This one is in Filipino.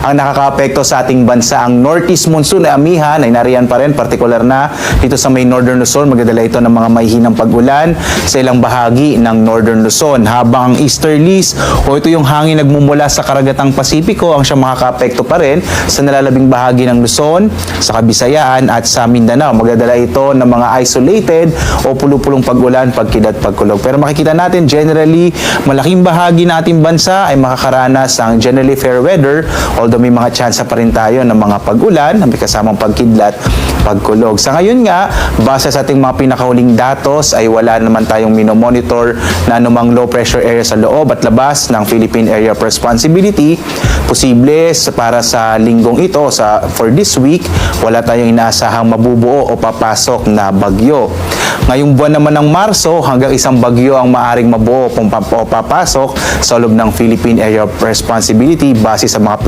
ang nakakaapekto sa ating bansa. Ang northeast monsoon na amihan ay nariyan pa rin, partikular na dito sa may northern Luzon. Magdadala ito ng mga mahihinang pag-ulan sa ilang bahagi ng northern Luzon. Habang ang easterlies o ito yung hangin nagmumula sa karagatang Pasipiko ang siyang makakaapekto pa rin sa nalalabing bahagi ng Luzon, sa Kabisayaan at sa Mindanao. Magdadala ito ng mga isolated o pulupulong pag-ulan, pagkidlat, pagkulog. Pero makikita natin generally malaking bahagi ng ating bansa ay makakaranas ng generally fair weather, although may mga tsansa pa rin tayo ng mga pag-ulan na may kasamang pagkidlat, pagkulog. Sa ngayon nga, base sa ating mga pinakahuling datos ay wala naman tayong minomonitor na anumang low pressure area sa loob at labas ng Philippine Area of Responsibility. Posible para sa linggong ito, for this week, wala tayong inaasahang mabubuo o papasok na bagyo. Ngayong buwan naman ng Marso, hanggang isang bagyo ang maaring mabuo o papasok sa loob ng Philippine Area of Responsibility base sa mga